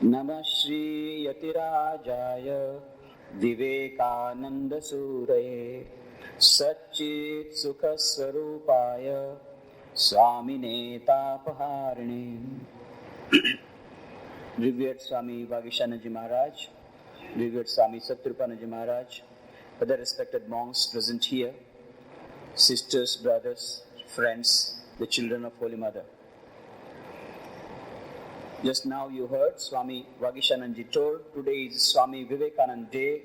Namah Shri Yatirajaya Vivekananda Suraye Satchit Sukha Swarupaya Swami Tapaharine. Revered Swami Vivekananda Maharaj, revered Swami Satyrupananda Maharaj, other respected monks present here, sisters, brothers, friends, the children of Holy Mother. Just now you heard Swami Vivekananda told, today is Swami Vivekananda Day,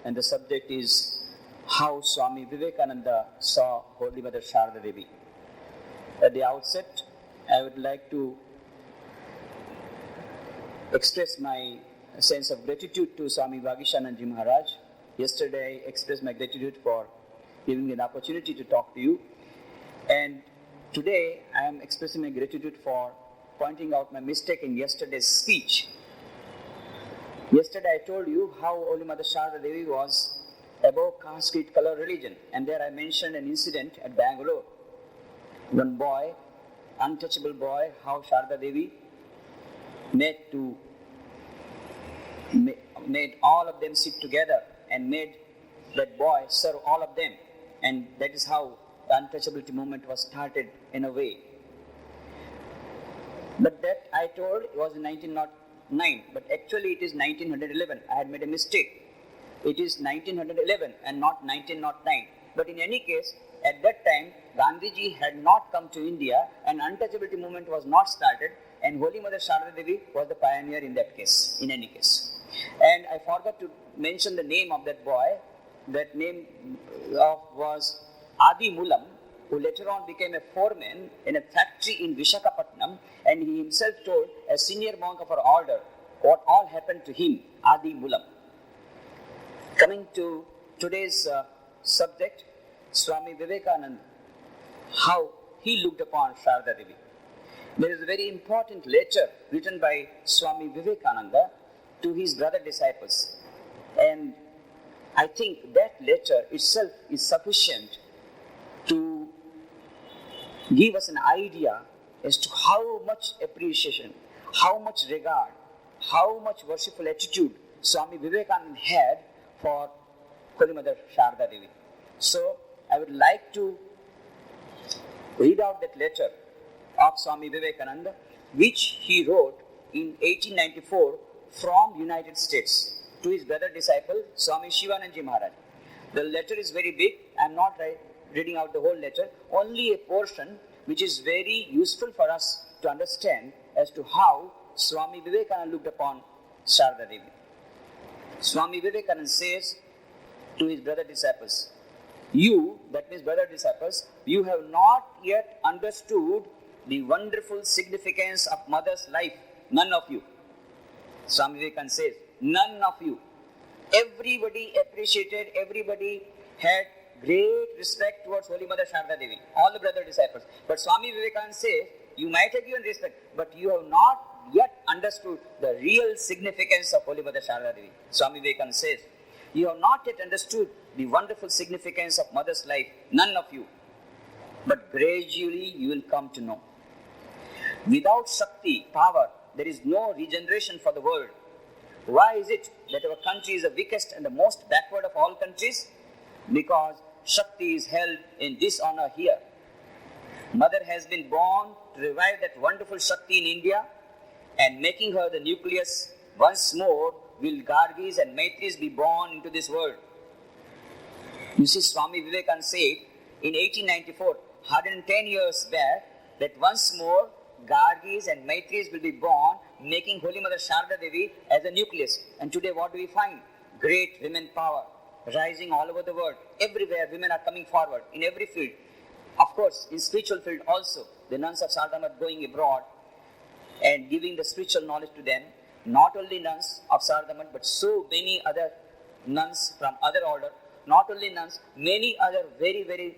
and the subject is how Swami Vivekananda saw Holy Mother Sarada Devi. At the outset, I would like to express my sense of gratitude to Swami Vivekananda Maharaj. Yesterday I expressed my gratitude for giving me an opportunity to talk to you, and today I am expressing my gratitude for pointing out my mistake in yesterday's speech. Yesterday I told you how Holy Mother Sarada Devi was above caste, creed, color, religion, and there I mentioned an incident at Bangalore. One boy, untouchable boy, how Sarada Devi made all of them sit together and made that boy serve all of them, and that is how the untouchability movement was started in a way. But that I told was in 1909, but actually it is 1911. I had made a mistake. It is 1911 and not 1909. But in any case, at that time, Gandhiji had not come to India and untouchability movement was not started, and Holy Mother Sarada Devi was the pioneer in that case, in any case. And I forgot to mention the name of that boy. That name was Adi Mulam, who later on became a foreman in a factory in Visakhapatnam, and he himself told a senior monk of our order what all happened to him, Adi Mulam. Coming to today's subject, Swami Vivekananda, how he looked upon Sarada Devi. There is a very important letter written by Swami Vivekananda to his brother disciples, and I think that letter itself is sufficient to give us an idea as to how much appreciation, how much regard, how much worshipful attitude Swami Vivekananda had for Holy Mother Sarada Devi. So, I would like to read out that letter of Swami Vivekananda, which he wrote in 1894 from United States to his brother disciple Swami Shivananda Maharaj. The letter is very big. I am not reading out the whole letter, only a portion which is very useful for us to understand as to how Swami Vivekananda looked upon Sarada Devi. Swami Vivekananda says to his brother disciples, you, that means brother disciples, you have not yet understood the wonderful significance of mother's life. None of you. Swami Vivekananda says, none of you. Everybody appreciated, everybody had great respect towards Holy Mother Sarada Devi, all the brother disciples. But Swami Vivekananda says, you might have given respect, but you have not yet understood the real significance of Holy Mother Sarada Devi. Swami Vivekananda says, you have not yet understood the wonderful significance of mother's life, none of you. But gradually you will come to know. Without Shakti, power, there is no regeneration for the world. Why is it that our country is the weakest and the most backward of all countries? Because Shakti is held in dishonor here. Mother has been born to revive that wonderful Shakti in India, and making her the nucleus once more will Gargis and Maitris be born into this world. You see, Swami Vivekananda said in 1894, 110 years back, that once more Gargis and Maitris will be born, making Holy Mother Sarada Devi as a nucleus. And today what do we find? Great women power rising all over the world. Everywhere women are coming forward in every field. Of course, in spiritual field also, the nuns of Sarada are going abroad and giving the spiritual knowledge to them. Not only nuns of Sarada, but so many other nuns from other order. Not only nuns, many other very, very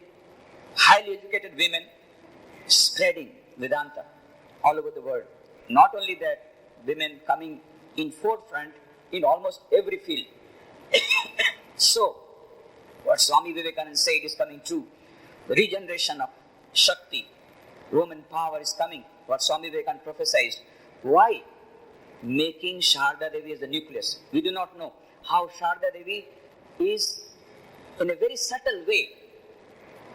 highly educated women spreading Vedanta all over the world. Not only that, women coming in forefront in almost every field. So, what Swami Vivekananda said is coming true. The regeneration of Shakti, Roman power is coming, what Swami Vivekananda prophesied. Why? making Sarada Devi as the nucleus. We do not know how Sarada Devi is, in a very subtle way,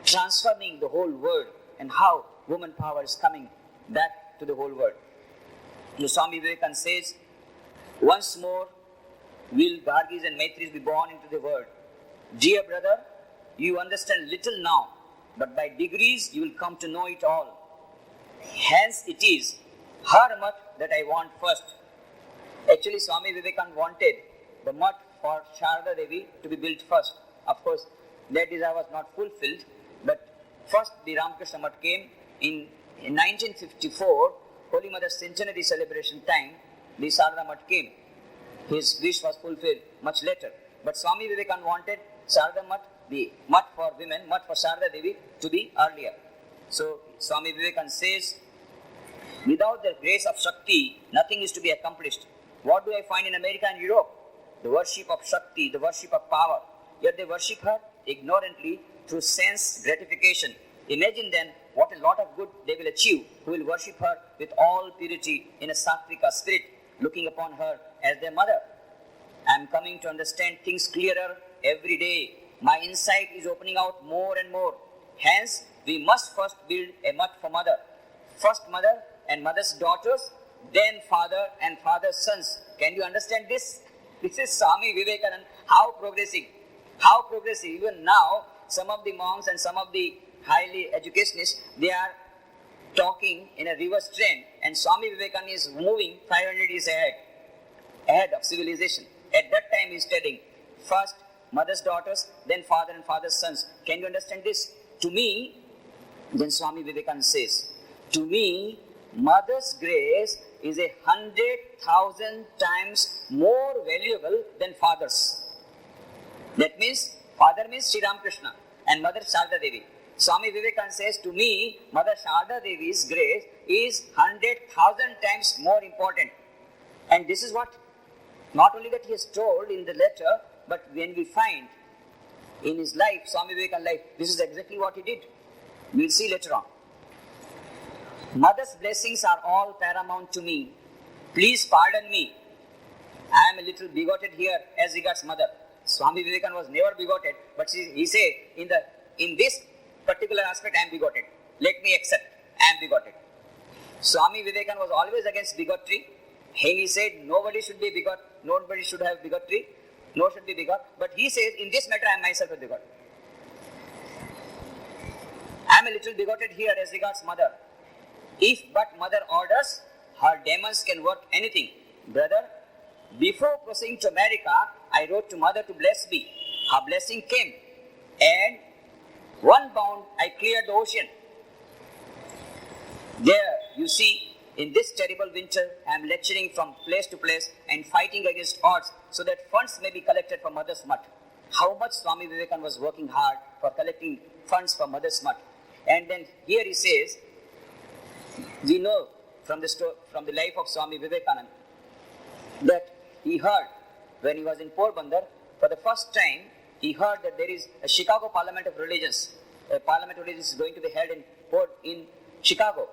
transforming the whole world, and how woman power is coming back to the whole world. The Swami Vivekananda says, once more will Bhargis and Maitris be born into the world. Dear brother, you understand little now, but by degrees you will come to know it all. Hence it is her mutt that I want first. Actually, Swami Vivekananda wanted the mutt for Sarada Devi to be built first. Of course, that desire was not fulfilled, but first the Ramakrishna mutt came in 1954, Holy Mother's centenary celebration time. The Sarada mutt came. His wish was fulfilled much later. But Swami Vivekananda wanted Sarada mutt, the mutt for women, mutt for Sarada Devi, to be earlier. So Swami Vivekananda says, without the grace of Shakti, nothing is to be accomplished. What do I find in America and Europe? The worship of Shakti, the worship of power. Yet they worship her ignorantly through sense gratification. Imagine then what a lot of good they will achieve who will worship her with all purity in a Sattvika spirit, looking upon her as their mother. I am coming to understand things clearer every day. My insight is opening out more and more. Hence, we must first build a mutt for mother. First mother and mother's daughters, then father and father's sons. Can you understand this? This is Swami Vivekananda. How progressive. How progressive. Even now, some of the monks and some of the highly educationists, they are talking in a reverse trend, and Swami Vivekananda is moving 500 years ahead of civilization. At that time he is telling, first mother's daughters, then father and father's sons. Can you understand this? To me, then Swami Vivekananda says, to me, mother's grace is 100,000 times more valuable than father's. That means, father means Sri Ramakrishna and mother Sarada Devi. Swami Vivekananda says, to me, Mother Sarada Devi's grace is 100,000 times more important. And this is what, not only that he has told in the letter, but when we find in his life, Swami Vivekananda's life, this is exactly what he did. We will see later on. Mother's blessings are all paramount to me. Please pardon me. I am a little bigoted here as regards mother. Swami Vivekananda was never bigoted, but he said, in this particular aspect I am bigoted. Let me accept, I am bigoted. Swami Vivekananda was always against bigotry. He said nobody should be bigot, nobody should have bigotry, no should be bigot. But he says, in this matter I am myself a bigot. I am a little bigoted here as regards mother. If but mother orders, her demons can work anything. Brother, before proceeding to America, I wrote to mother to bless me. Her blessing came, and one bound I cleared the ocean. There, you see, in this terrible winter, I am lecturing from place to place and fighting against odds so that funds may be collected for mother's mutt. How much Swami Vivekananda was working hard for collecting funds for mother's mutt. And then here he says, we know from the life of Swami Vivekananda that he heard when he was in Porbandar, for the first time, he heard that there is a Chicago Parliament of Religions. A Parliament of Religions is going to be held in Chicago.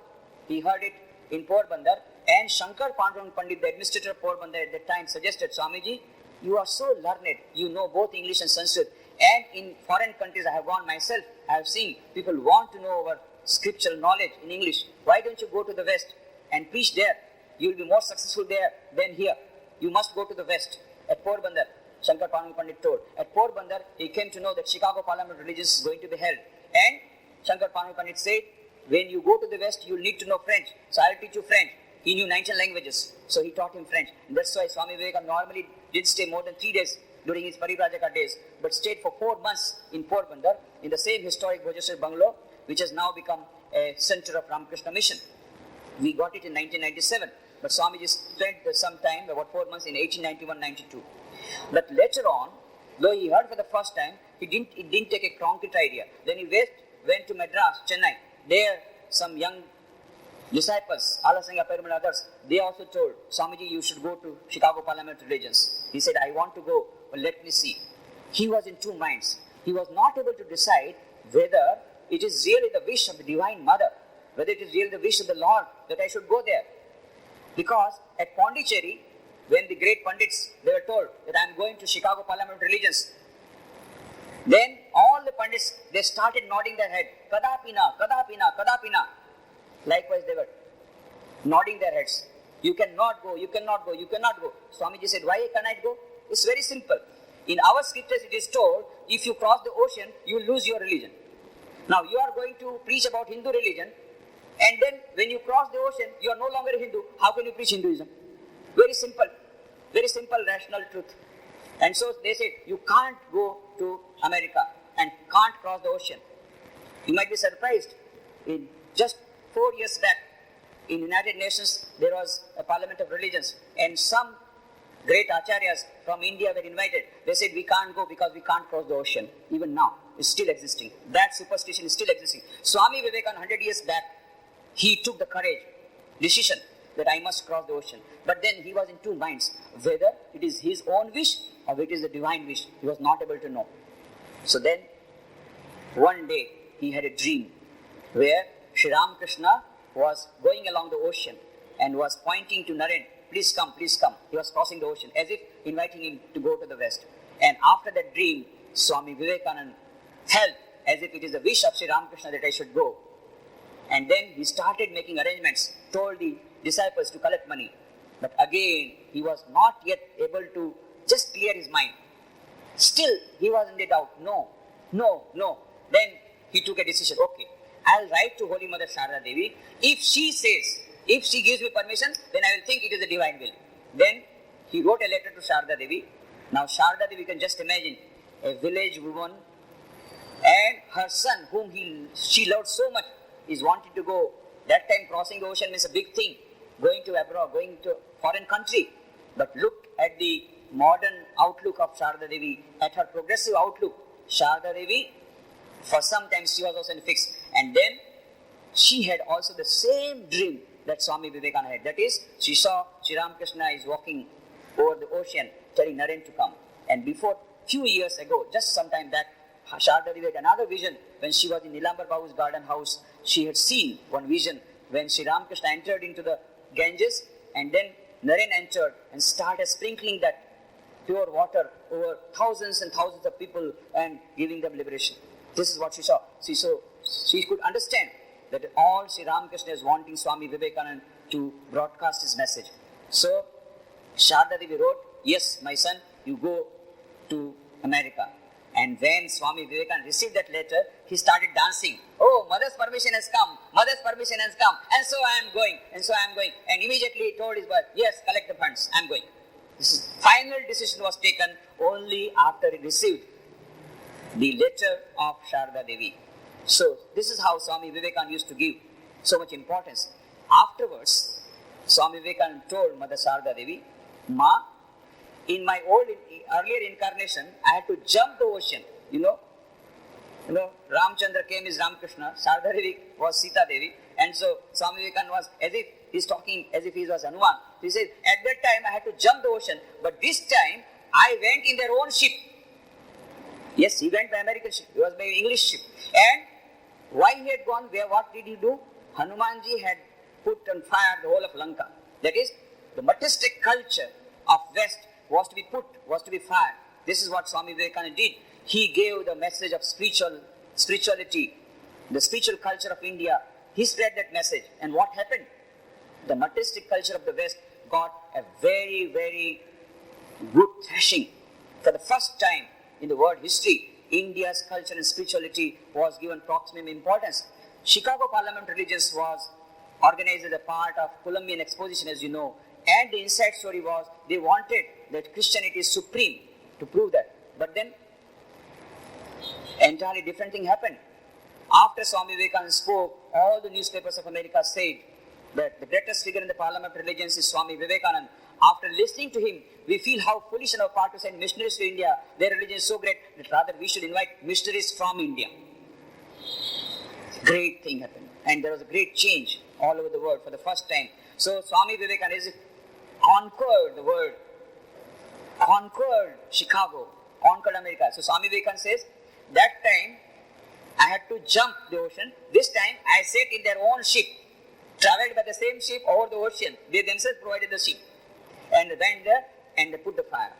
He heard it in Porbandar, and Shankar Pandurang Pandit, the administrator of Porbandar at that time, suggested, Swamiji, you are so learned, you know both English and Sanskrit, and in foreign countries I have gone myself, I have seen people want to know our scriptural knowledge in English. Why don't you go to the West and preach there? You will be more successful there than here. You must go to the West. At Porbandar, Shankar Pandurang Pandit told. At Porbandar, he came to know that Chicago Parliament of Religions is going to be held. And Shankar Pandurang Pandit said, when you go to the West, you will need to know French. So I will teach you French. He knew 19 languages. So he taught him French. And that's why Swami Vivekananda normally did stay more than 3 days during his Parivrajaka days, but stayed for 4 months in Porbandar, in the same historic Bhojeshwar bungalow, which has now become a center of Ramakrishna Mission. We got it in 1997. But Swamiji spent some time, about 4 months in 1891-92. But later on, though he heard for the first time, he didn't take a concrete idea. Then he went to Madras, Chennai. There, some young disciples, Alasanga Perumal and others, they also told, Swamiji, you should go to Chicago Parliament of Religions. He said, I want to go, but let me see. He was in two minds. He was not able to decide whether it is really the wish of the Divine Mother, whether it is really the wish of the Lord that I should go there. Because at Pondicherry, when the great Pandits, they were told that I am going to Chicago Parliament of Religions, then all the Pandits, they started nodding their head. Kadapina, Kadapina, Kadapina. Likewise, they were nodding their heads. You cannot go, you cannot go, you cannot go. Swamiji said, why can I go? It's very simple. In our scriptures it is told, if you cross the ocean, you will lose your religion. Now you are going to preach about Hindu religion, and then when you cross the ocean, you are no longer a Hindu. How can you preach Hinduism? Very simple rational truth. And so they said, you can't go to America and can't cross the ocean. You might be surprised. In just 4 years back, in United Nations, there was a Parliament of Religions, and some great acharyas from India were invited. They said, we can't go because we can't cross the ocean. Even now, it's still existing. That superstition is still existing. Swami Vivekananda, 100 years back, he took the courage, decision that I must cross the ocean. But then he was in two minds, whether it is his own wish or it is the divine wish. He was not able to know. So then, one day, he had a dream where Sri Ramakrishna was going along the ocean and was pointing to Naren, please come, please come. He was crossing the ocean as if inviting him to go to the west. And after that dream, Swami Vivekananda felt as if it is the wish of Sri Ramakrishna that I should go. And then he started making arrangements, told the disciples to collect money. But again, he was not yet able to just clear his mind. Still, he was in the doubt. No. Then he took a decision. Okay, I'll write to Holy Mother Sarada Devi. If she says, if she gives me permission, then I will think it is the divine will. Then he wrote a letter to Sarada Devi. Now Sarada Devi, you can just imagine, a village woman and her son, whom she loved so much, is wanting to go. That time crossing the ocean means a big thing. Going to abroad, going to foreign country. But look at the modern outlook of Sarada Devi, at her progressive outlook. Sarada Devi, for some time she was also in fix. And then she had also the same dream that Swami Vivekananda had. That is, she saw Sri Ramakrishna is walking over the ocean, telling Naren to come. And before, few years ago, just some time back, Sarada Devi had another vision when she was in Nilambar Babu's garden house. She had seen one vision when Sri Ramakrishna entered into the Ganges, and then Naren entered and started sprinkling that pure water over thousands and thousands of people and giving them liberation. This is what she saw. She could understand that all Sri Ramakrishna is wanting Swami Vivekananda to broadcast his message. So, Sarada Devi wrote, yes, my son, you go to America. And when Swami Vivekananda received that letter, he started dancing. Oh, mother's permission has come, mother's permission has come, and so I am going, and so I am going. And immediately he told his wife, yes, collect the funds, I am going. This final decision was taken only after he received the letter of Sarada Devi. So, this is how Swami Vivekananda used to give so much importance. Afterwards, Swami Vivekananda told Mother Sarada Devi, Ma, in my earlier incarnation, I had to jump the ocean. You know, Ramchandra came as Ramakrishna, Sarada Devi was Sita Devi, and so Swami Vivekananda was as if he's talking as if he was Hanuman. He says, at that time I had to jump the ocean, but this time I went in their own ship. Yes, he went by American ship, he was by English ship. And why he had gone, what did he do? Hanumanji had put on fire the whole of Lanka. That is, the materialistic culture of West was to be fired. This is what Swami Vivekananda did. He gave the message of spirituality, the spiritual culture of India. He spread that message. And what happened? The materialistic culture of the West got a very, very good thrashing. For the first time in the world history, India's culture and spirituality was given proximum importance. Chicago Parliament Religions was organized as a part of Columbian Exposition, as you know. And the inside story was, they wanted that Christianity is supreme, to prove that. But then, entirely different thing happened. After Swami Vivekananda spoke, all the newspapers of America said that the greatest figure in the Parliament of Religions is Swami Vivekananda. After listening to him, we feel how foolish on our part to send missionaries to India. Their religion is so great that rather we should invite missionaries from India. Great thing happened. And there was a great change all over the world for the first time. So Swami Vivekananda conquered the world, conquered Chicago, conquered America. So Swami Vivekananda says, that time I had to jump the ocean. This time I sat in their own ship, traveled by the same ship over the ocean. They themselves provided the ship. And went there and they put the fire.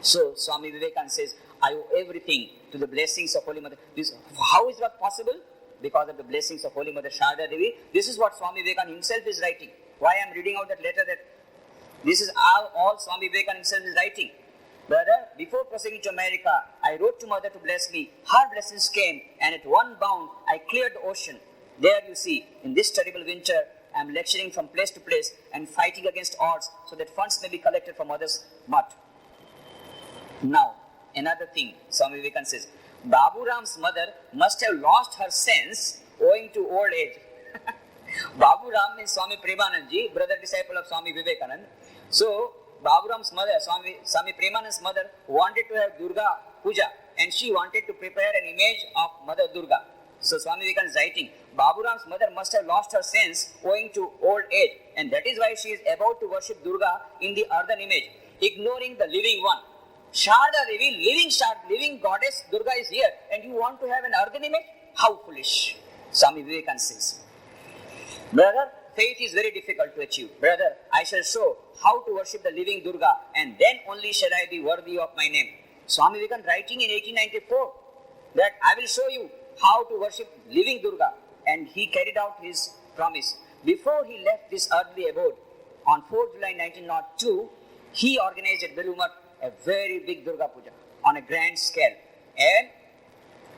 So Swami Vivekananda says, I owe everything to the blessings of Holy Mother. How is that possible? Because of the blessings of Holy Mother Sarada Devi. This is what Swami Vivekananda himself is writing. Why I am reading out that letter, that this is all Swami Vivekananda himself is writing. Brother, before proceeding to America, I wrote to Mother to bless me. Her blessings came, and at one bound, I cleared the ocean. There you see, in this terrible winter, I am lecturing from place to place and fighting against odds so that funds may be collected for Mother's mutt. Now, another thing, Swami Vivekananda says, Babu Ram's mother must have lost her sense owing to old age. Babu Ram is Swami Premanandji, brother disciple of Swami Vivekananda. So, Babu Ram's mother, Swami Premanand's mother, wanted to have Durga Puja, and she wanted to prepare an image of Mother Durga. So Swami Vivekananda is writing, Babu Ram's mother must have lost her sense owing to old age, and that is why she is about to worship Durga in the earthen image, ignoring the living one. Sarada Devi, living goddess Durga is here, and you want to have an earthen image? How foolish! Swami Vivekananda says, brother, faith is very difficult to achieve. Brother, I shall show how to worship the living Durga, and then only shall I be worthy of my name. Swami Vivekananda writing in 1894 that I will show you how to worship living Durga, and he carried out his promise. Before he left this earthly abode, on 4th July 1902, he organized at Belumat a very big Durga Puja on a grand scale, and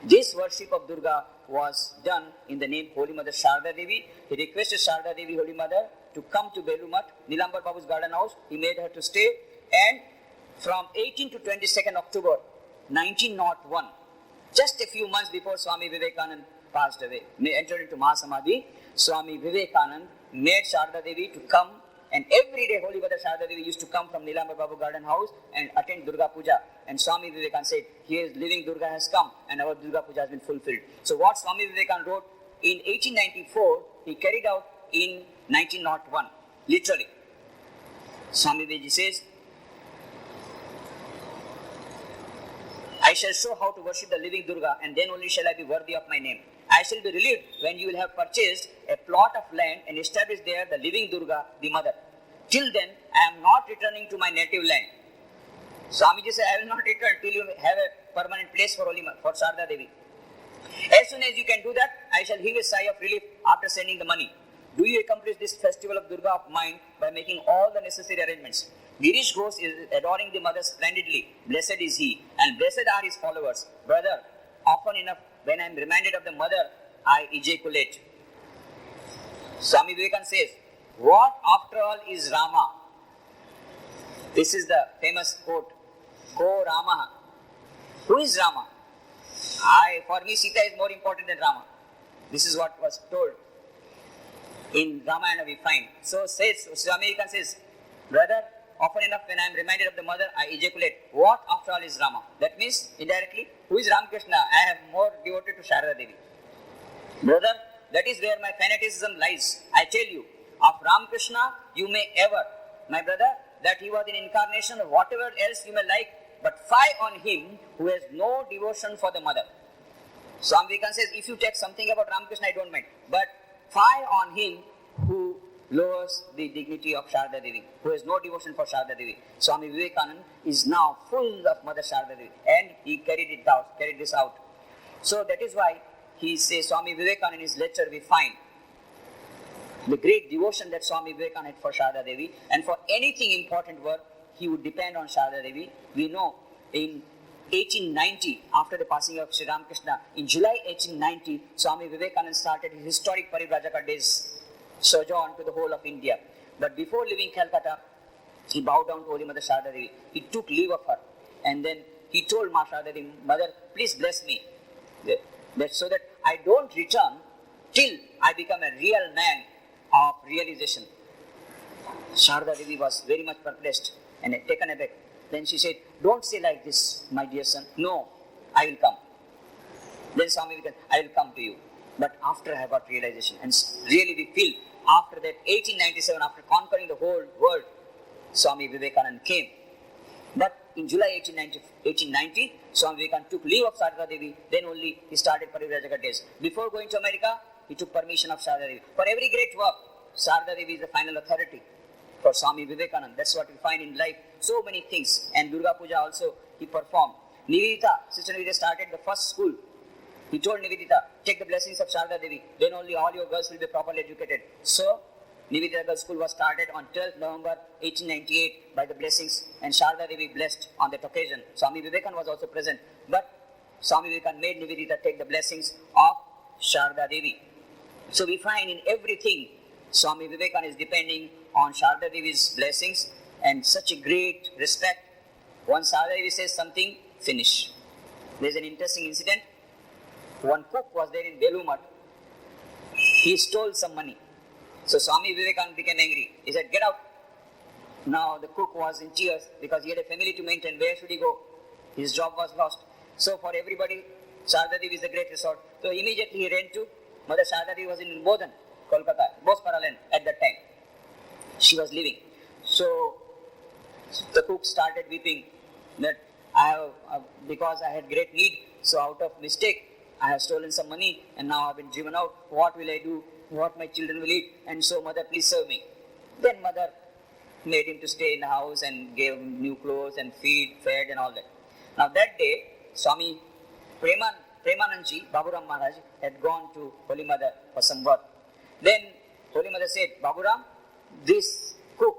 this worship of Durga was done in the name Holy Mother Sarada Devi. He requested Sarada Devi, Holy Mother, to come to Belumat, Nilambar Babu's garden house. He made her to stay, and from 18 to 22nd October 1901, just a few months before Swami Vivekananda passed away, entered into Mahasamadhi, Swami Vivekananda made Sarada Devi to come, and every day Holy Mother Sarada Devi used to come from Nilambar Babu garden house and attend Durga Puja. And Swami Vivekananda said, here living Durga has come and our Durga Puja has been fulfilled. So what Swami Vivekananda wrote in 1894, he carried out in 1901, literally. Swami Vivekananda says, I shall show how to worship the living Durga, and then only shall I be worthy of my name. I shall be relieved when you will have purchased a plot of land and established there the living Durga, the mother. Till then, I am not returning to my native land. Swamiji said, I will not return till you have a permanent place for Sarada Devi. As soon as you can do that, I shall heave a sigh of relief after sending the money. Do you accomplish this festival of Durga of mine by making all the necessary arrangements? Girish Ghosh is adoring the mother splendidly. Blessed is he, and blessed are his followers. Brother, often enough, when I am reminded of the mother, I ejaculate. Swami Vivekananda says, what after all is Rama? This is the famous quote, Ko Rama. Who is Rama? For me, Sita is more important than Rama. This is what was told in Ramayana we find. So says, Swami Vivekananda says, brother, often enough when I am reminded of the mother, I ejaculate, what after all is Rama? That means, indirectly, who is Ramakrishna? I am more devoted to Sarada Devi. Brother, that is where my fanaticism lies. I tell you, of Ramakrishna, you may ever, my brother, that he was an incarnation of whatever else you may like, but fie on him who has no devotion for the mother. Swami Vivekananda says, if you take something about Ramakrishna, I don't mind, but fie on him who lowers the dignity of Sarada Devi, who has no devotion for Sarada Devi. Swami Vivekananda is now full of Mother Sarada Devi, and he carried this out. So that is why he says, Swami Vivekananda in his lecture we find the great devotion that Swami Vivekananda had for Sarada Devi, and for anything important work, he would depend on Sarada Devi. We know in 1890, after the passing of Sri Ramakrishna, in July 1890, Swami Vivekananda started his historic Parivrajaka days sojourn to the whole of India. But before leaving Calcutta, he bowed down to Holy Mother Sarada Devi. He took leave of her, and then he told Ma Sarada Devi, Mother, please bless me, so that I don't return till I become a real man of realization. Sarada Devi was very much perplexed and taken aback. Then she said, don't say like this, my dear son. No, I will come. Then Swami Vivekananda, I will come to you. But after I have got realization, and really we feel after that 1897, after conquering the whole world, Swami Vivekananda came. But in July 1890, Swami Vivekananda took leave of Sarada Devi, then only he started Parivrajaka days. Before going to America, he took permission of Sarada Devi. For every great work, Sarada Devi is the final authority for Swami Vivekananda. That's what we find in life. So many things. And Durga Puja also he performed. Nivedita, Sister Nivedita started the first school. He told Nivedita, take the blessings of Sarada Devi. Then only all your girls will be properly educated. So, Nivedita Girls School was started on 12th November 1898 by the blessings, and Sarada Devi blessed on that occasion. Swami Vivekananda was also present. But Swami Vivekananda made Nivedita take the blessings of Sarada Devi. So we find in everything, Swami Vivekananda is depending on Sarada Devi's blessings and such a great respect. Once Sarada Devi says something, finish. There's an interesting incident. One cook was there in Belumat. He stole some money. So Swami Vivekananda became angry. He said, get out. Now the cook was in tears because he had a family to maintain. Where should he go? His job was lost. So for everybody, Sarada Devi is the great resort. So immediately he ran to Mother Sarada Devi was in Bodhan, Kolkata, Bospara land at that time. She was living. So the cook started weeping that because I had great need, so out of mistake, I have stolen some money and now I have been driven out. What will I do? What my children will eat? And so, Mother, please serve me. Then Mother made him to stay in the house and gave him new clothes and fed and all that. Now that day, Swami Premanandji, Baburam Maharaj, had gone to Holy Mother for some work. Then Holy Mother said, Baburam, this cook,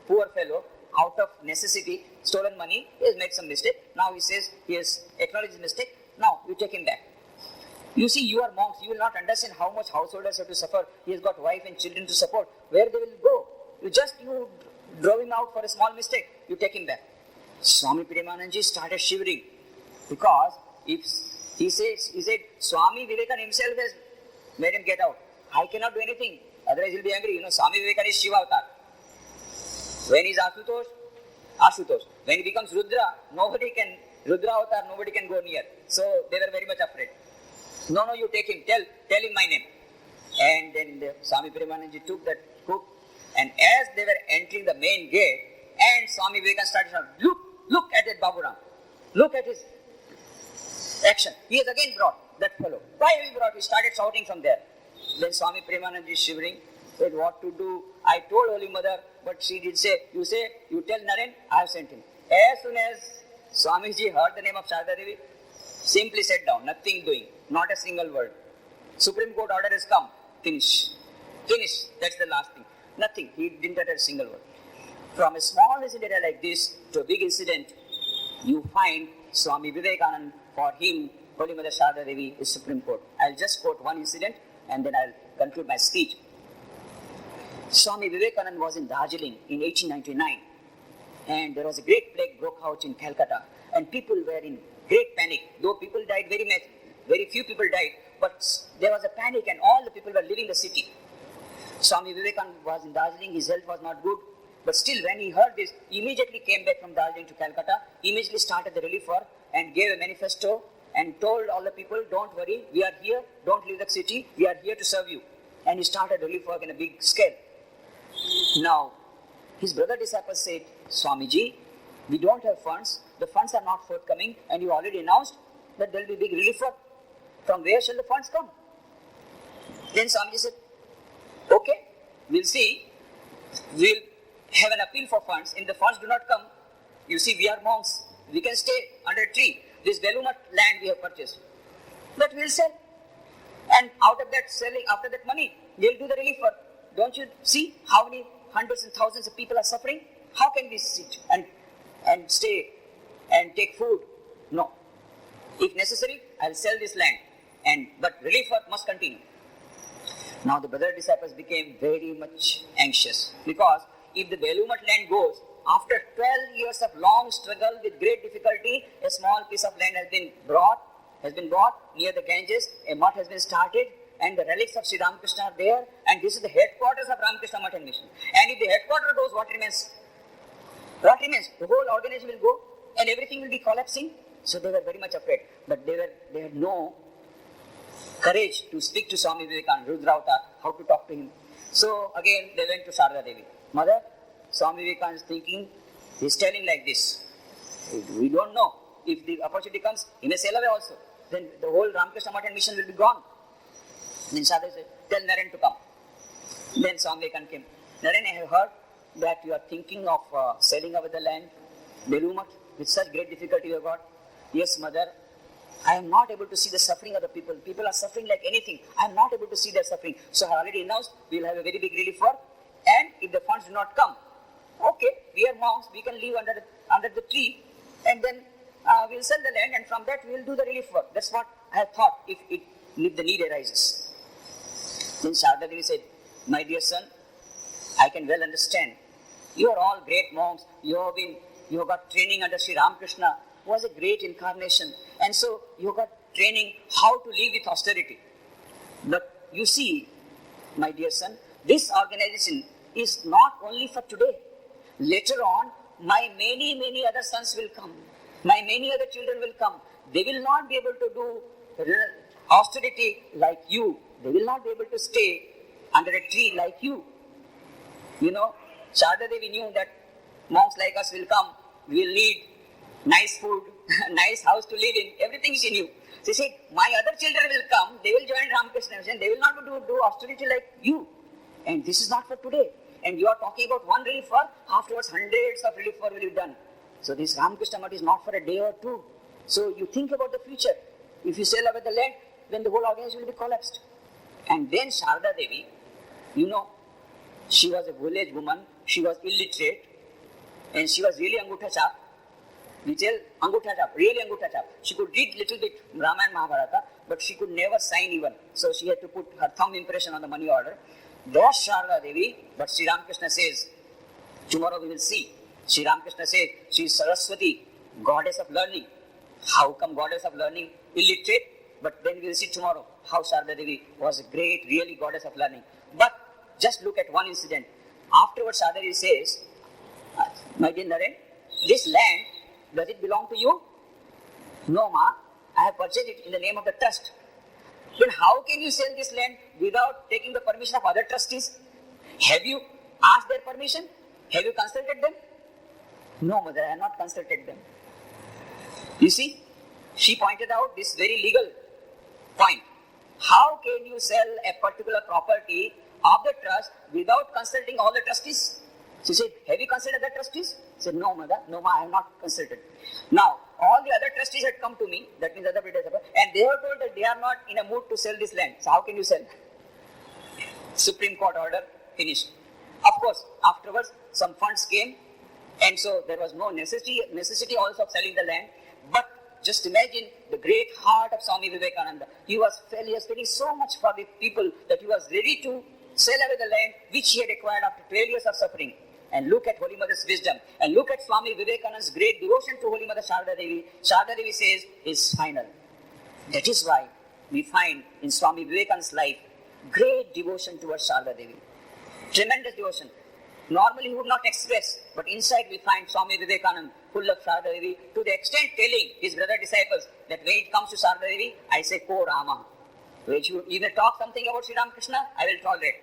poor fellow, out of necessity, stolen money, he has made some mistake. Now he says he has acknowledged his mistake. Now you take him back. You see, you are monks, you will not understand how much householders have to suffer. He has got wife and children to support. Where they will go? You drove him out for a small mistake. You take him back. Swami Premanandji started shivering because if he said, Swami Vivekananda himself has made him get out. I cannot do anything. Otherwise he'll be angry. Swami Vivekananda is Shiva avatar. When he is Ashutosh. When he becomes Rudra avatar, nobody can go near. So they were very much afraid. No, you take him, tell him my name. And then Swami Premanandji took that cook, and as they were entering the main gate, and Swami Vivekananda started shouting, look at that Baburam. Look at his action. He has again brought that fellow. Why have you brought? He started shouting from there. Then Swami Premanandji shivering, said what to do. I told Holy Mother, but she did say, you tell Naren, I have sent him. As soon as Swamiji heard the name of Sarada Devi, simply sat down, nothing doing, not a single word. Supreme Court order has come, finish, that's the last thing. Nothing, he didn't utter a single word. From a small incident like this to a big incident, you find Swami Vivekananda, for him, Holy Mother Sarada Devi is Supreme Court. I'll just quote one incident and then I'll conclude my speech. Swami Vivekananda was in Darjeeling in 1899 and there was a great plague broke out in Calcutta and people were in great panic. Though people died, very few people died, but there was a panic and all the people were leaving the city. Swami Vivekananda was in Darjeeling, his health was not good, but still when he heard this, he immediately came back from Darjeeling to Calcutta, immediately started the relief work and gave a manifesto and told all the people, don't worry, we are here, don't leave the city, we are here to serve you. And he started relief work in a big scale. Now, his brother disciples said, Swamiji, we don't have funds, the funds are not forthcoming and you already announced that there will be big relief work. From where shall the funds come? Then Swamiji said, okay, we'll see, we'll have an appeal for funds. If the funds do not come, you see we are monks, we can stay under a tree. This Belumat land we have purchased. But we'll sell. And out of that selling, after that money, we'll do the relief work. Don't you see how many hundreds and thousands of people are suffering? How can we sit and stay and take food? No. If necessary, I'll sell this land. But relief work must continue. Now the brother disciples became very much anxious because if the Belumat land goes, after 12 years of long struggle with great difficulty, a small piece of land has been bought near the Ganges, a mutt has been started, and the relics of Sri Ramakrishna are there, and this is the headquarters of Ramakrishna Mutt and Mission. And if the headquarters goes, what remains? The whole organization will go, and everything will be collapsing. So they were very much afraid, but they had no courage to speak to Swami Vivekananda, Rudra Avatar, how to talk to him. So again they went to Sarada Devi. Mother, Swami Vivekananda is thinking, he is telling like this. We don't know. If the opportunity comes, he may sail away also. Then the whole Ramakrishna Mutt and Mission will be gone. Then Sarada said, tell Naren to come. Then Swami Vivekananda came. Naren, I have heard that you are thinking of selling away the land, Belumat, with such great difficulty you have got. Yes, mother, I am not able to see the suffering of the people. People are suffering like anything. I am not able to see their suffering. So I have already announced we will have a very big relief work. And if the funds do not come, okay, we are monks, we can live under the tree, and then we will sell the land, and from that we will do the relief work. That's what I have thought if the need arises. Then Sarada Devi said, my dear son, I can well understand. You are all great monks. You have got training under Sri Ramakrishna, who was a great incarnation. And so you got training how to live with austerity. But you see, my dear son, this organization is not only for today. Later on, my many, many other sons will come. My many other children will come. They will not be able to do austerity like you. They will not be able to stay under a tree like you. You know, Sarada Devi knew that monks like us will come. We will need nice food, nice house to live in. Everything she knew. She said, my other children will come. They will join Ramakrishna and they will not do austerity like you. And this is not for today. And you are talking about one relief work, afterwards hundreds of relief work will be done. So this Ramakrishna Math is not for a day or two. So you think about the future. If you sell away the land, then the whole organization will be collapsed. And then Sarada Devi, you know, she was a village woman, she was illiterate, and she was really Angutha Chap. We tell Angutha Chap, really Angutha Chap. She could read little bit Ramayana Mahabharata, but she could never sign even. So she had to put her thumb impression on the money order. That's Sarada Devi, but Sri Ramakrishna says, tomorrow we will see. Sri Ramakrishna says, she is Saraswati, goddess of learning. How come goddess of learning? Illiterate, but then we will see tomorrow how Sarada Devi was a great, really goddess of learning. But just look at one incident. Afterwards, Sarada Devi says, my dear Naren, this land, does it belong to you? No, ma, I have purchased it in the name of the trust. Then how can you sell this land without taking the permission of other trustees? Have you asked their permission? Have you consulted them? No, mother, I have not consulted them. You see, she pointed out this very legal point. How can you sell a particular property of the trust without consulting all the trustees? She said, have you consulted the trustees? She said, no, mother, no, ma, I have not consulted. Now, all the other trustees had come to me, that means other British, and they were told that they are not in a mood to sell this land. So how can you sell? Supreme Court order, finished. Of course, afterwards, some funds came, and so there was no necessity also of selling the land. But just imagine the great heart of Swami Vivekananda. He was feeling so much for the people that he was ready to sell away the land which he had acquired after 12 years of suffering. And look at Holy Mother's wisdom. And look at Swami Vivekananda's great devotion to Holy Mother Sarada Devi. Sarada Devi says is final. That is why we find in Swami Vivekananda's life great devotion towards Sarada Devi. Tremendous devotion. Normally he would not express, but inside we find Swami Vivekananda full of Sarada Devi, to the extent telling his brother disciples that when it comes to Sarada Devi, I say, Ko Rama. When you even talk something about Sri Ramakrishna, I will tolerate.